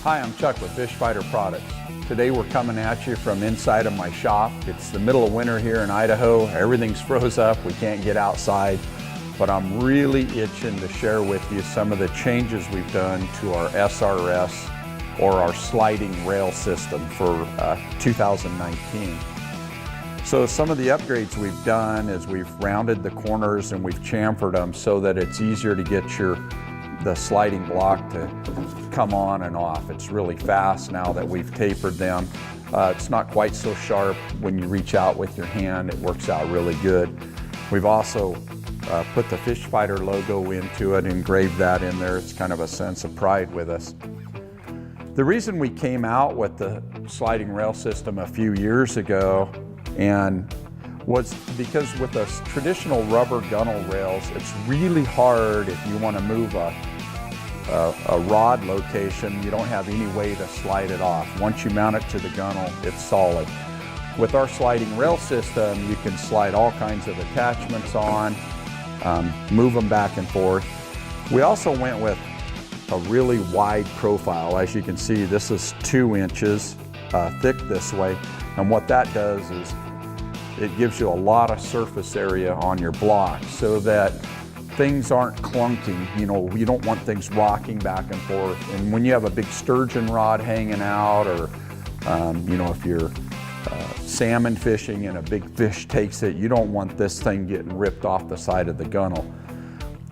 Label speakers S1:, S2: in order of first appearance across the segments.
S1: Hi, I'm Chuck with Fish Fighter Products. Today we're coming at you from inside of my shop. It's the middle of winter here in Idaho. Everything's froze up. We can't get outside. But I'm really itching to share with you some of the changes we've done to our SRS, or our sliding rail system, for 2019. So some of the upgrades we've done is we've rounded the corners and we've chamfered them so that it's easier to get the sliding block to come on and off. It's really fast now that we've tapered them. It's not quite so sharp when you reach out with your hand. It works out really good. We've also put the Fish Fighter logo into it, engraved that in there. It's kind of a sense of pride with us. The reason we came out with the sliding rail system a few years ago was because with the traditional rubber gunnel rails, it's really hard if you want to move a rod location. You don't have any way to slide it off. Once you mount it to the gunnel, it's solid. With our sliding rail system, you can slide all kinds of attachments on, move them back and forth. We also went with a really wide profile. As you can see, this is 2 inches thick this way, and what that does is it gives you a lot of surface area on your block so that things aren't clunking. You know, you don't want things rocking back and forth. And when you have a big sturgeon rod hanging out, or you know, if you're salmon fishing and a big fish takes it, you don't want this thing getting ripped off the side of the gunnel.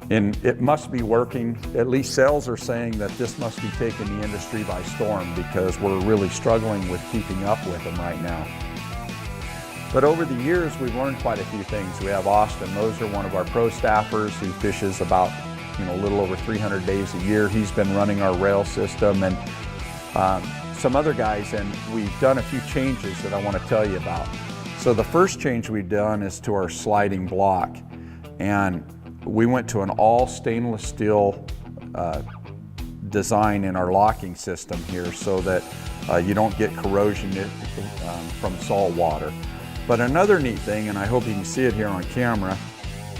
S1: And it must be working. At least sales are saying that this must be taking the industry by storm, because we're really struggling with keeping up with them right now. But over the years, we've learned quite a few things. We have Austin Moser, one of our pro staffers, who fishes about, a little over 300 days a year. He's been running our rail system, and some other guys, and we've done a few changes that I want to tell you about. So the first change we've done is to our sliding block, and we went to an all stainless steel design in our locking system here, so that you don't get corrosion from salt water. But another neat thing, and I hope you can see it here on camera,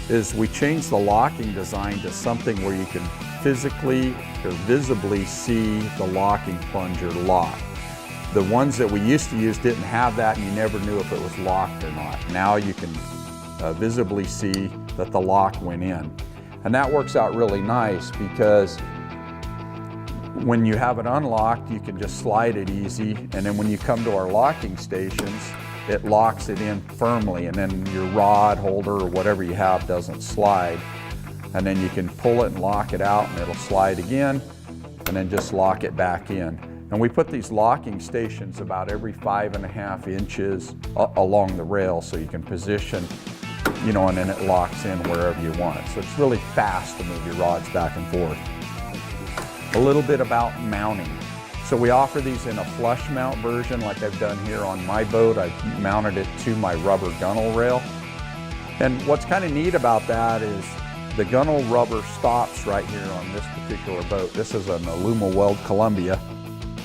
S1: is we changed the locking design to something where you can physically or visibly see the locking plunger lock. The ones that we used to use didn't have that, and you never knew if it was locked or not. Now you can visibly see that the lock went in. And that works out really nice, because when you have it unlocked, you can just slide it easy, and then when you come to our locking stations, it locks it in firmly, and then your rod holder or whatever you have doesn't slide. And then you can pull it and lock it out, and it'll slide again, and then just lock it back in. And we put these locking stations about every 5.5 inches along the rail, so you can position, and then it locks in wherever you want it. So it's really fast to move your rods back and forth. A little bit about mounting. So we offer these in a flush mount version, like I've done here on my boat. I've mounted it to my rubber gunnel rail. And what's kind of neat about that is the gunnel rubber stops right here on this particular boat. This is an Aluma-Weld Columbia,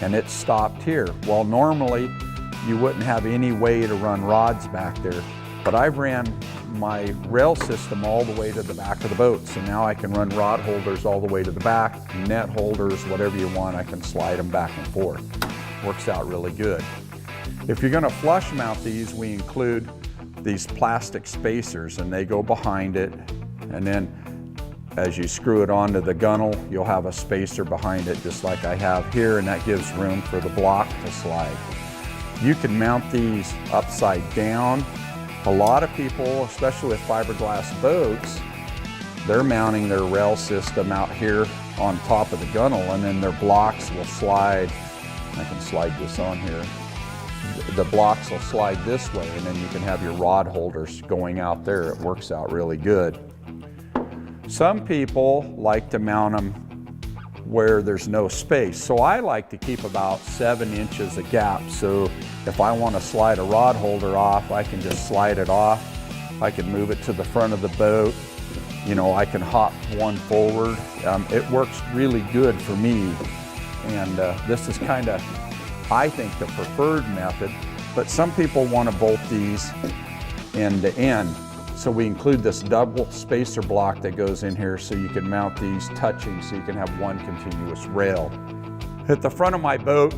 S1: and it stopped here. Well, normally you wouldn't have any way to run rods back there, but I've ran my rail system all the way to the back of the boat. So now I can run rod holders all the way to the back, net holders, whatever you want, I can slide them back and forth. Works out really good. If you're gonna flush mount these, we include these plastic spacers, and they go behind it. And then as you screw it onto the gunnel, you'll have a spacer behind it, just like I have here, and that gives room for the block to slide. You can mount these upside down. A lot of people, especially with fiberglass boats, they're mounting their rail system out here on top of the gunnel, and then their blocks will slide. I can slide this on here. The blocks will slide this way, and then you can have your rod holders going out there. It works out really good. Some people like to mount them where there's no space. So I like to keep about 7 inches of gap. So if I want to slide a rod holder off, I can just slide it off. I can move it to the front of the boat. I can hop one forward. It works really good for me. And this is kind of, I think, the preferred method. But some people want to bolt these end to end. So we include this double spacer block that goes in here, so you can mount these touching, so you can have one continuous rail. At the front of my boat,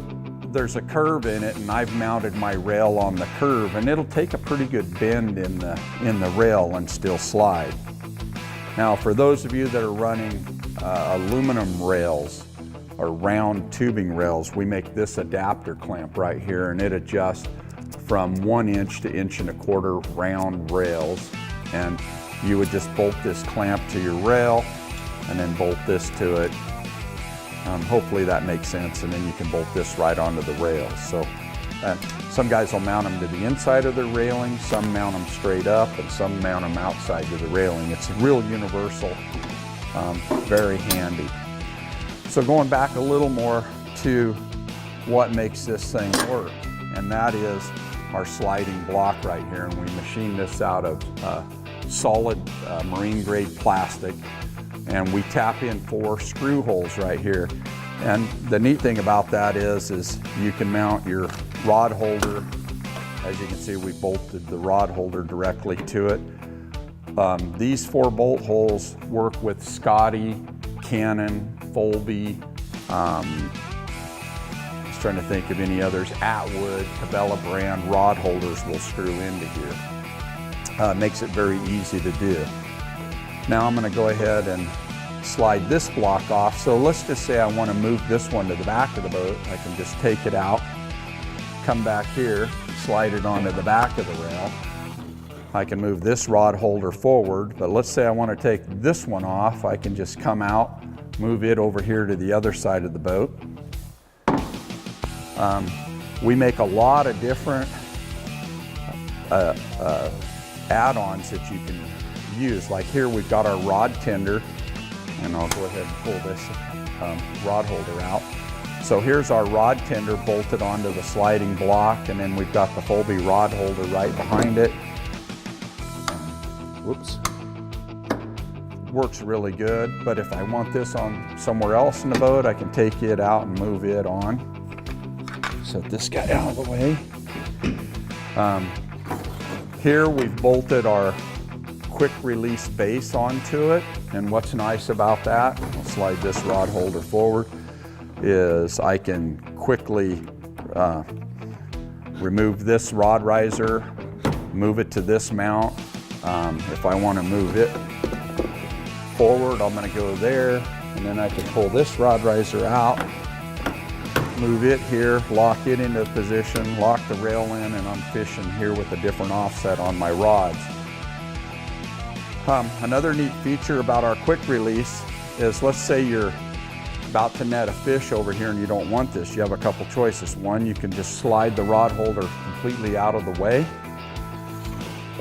S1: there's a curve in it, and I've mounted my rail on the curve, and it'll take a pretty good bend in the rail and still slide. Now, for those of you that are running aluminum rails or round tubing rails, we make this adapter clamp right here, and it adjusts from 1 inch to 1.25 inch round rails. And you would just bolt this clamp to your rail and then bolt this to it. Hopefully that makes sense, and then you can bolt this right onto the rail. So some guys will mount them to the inside of their railing, some mount them straight up, and some mount them outside to the railing. It's real universal, very handy. So going back a little more to what makes this thing work, and that is our sliding block right here. And we machine this out of solid marine grade plastic, and we tap in 4 screw holes right here. And the neat thing about that is you can mount your rod holder. As you can see, we bolted the rod holder directly to it. These 4 bolt holes work with Scotty, Cannon, Folby, I was trying to think of any others, Atwood, Cabela brand rod holders will screw into here. Makes it very easy to do. Now I'm going to go ahead and slide this block off. So let's just say I want to move this one to the back of the boat. I can just take it out, come back here, slide it onto the back of the rail. I can move this rod holder forward, but let's say I want to take this one off. I can just come out, move it over here to the other side of the boat. We make a lot of different add-ons that you can use. Like here we've got our rod tender, and I'll go ahead and pull this rod holder out. So here's our rod tender bolted onto the sliding block, and then we've got the Folby rod holder right behind it. Whoops. Works really good, but if I want this on somewhere else in the boat, I can take it out and move it on. Set this guy out of the way. Here we've bolted our quick release base onto it, and what's nice about that, I'll slide this rod holder forward, is I can quickly remove this rod riser, move it to this mount. If I want to move it forward, I'm going to go there, and then I can pull this rod riser out, move it here, lock it into position, lock the rail in, and I'm fishing here with a different offset on my rods. Another neat feature about our quick release is, let's say you're about to net a fish over here and you don't want this. You have a couple choices. One, you can just slide the rod holder completely out of the way,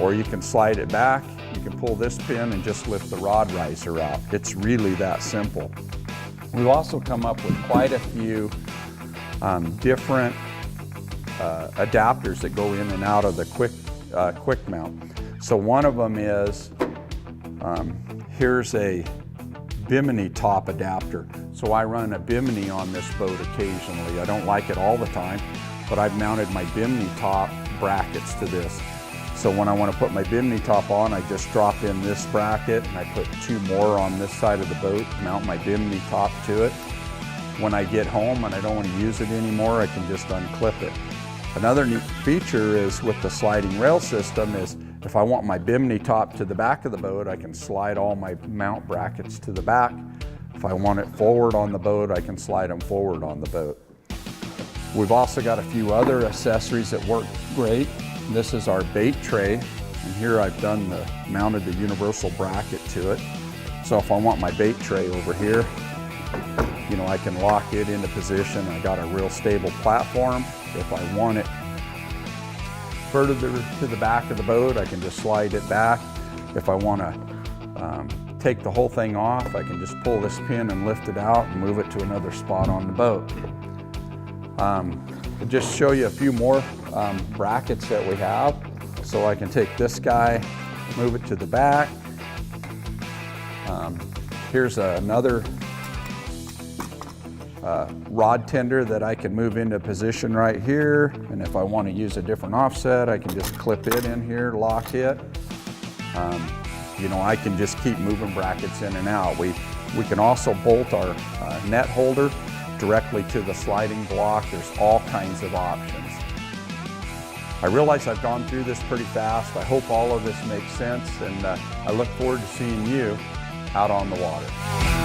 S1: or you can slide it back. You can pull this pin and just lift the rod riser out. It's really that simple. We've also come up with quite a few different adapters that go in and out of the Kwik mount. So one of them is, here's a bimini top adapter. So I run a bimini on this boat occasionally. I don't like it all the time, but I've mounted my bimini top brackets to this. So when I want to put my bimini top on, I just drop in this bracket and I put 2 more on this side of the boat, mount my bimini top to it. When I get home and I don't want to use it anymore, I can just unclip it. Another neat feature is with the sliding rail system is, if I want my bimini top to the back of the boat, I can slide all my mount brackets to the back. If I want it forward on the boat, I can slide them forward on the boat. We've also got a few other accessories that work great. This is our bait tray, and here I've mounted the universal bracket to it. So if I want my bait tray over here, you know, I can lock it into position. I got a real stable platform. If I want it further to the back of the boat, I can just slide it back. If I want to take the whole thing off, I can just pull this pin and lift it out and move it to another spot on the boat. I'll just show you a few more brackets that we have. So I can take this guy, move it to the back. Here's another rod tender that I can move into position right here, and if I want to use a different offset, I can just clip it in here, lock it. You know, I can just keep moving brackets in and out. We can also bolt our net holder directly to the sliding block. There's all kinds of options. I realize I've gone through this pretty fast. I hope all of this makes sense, and I look forward to seeing you out on the water.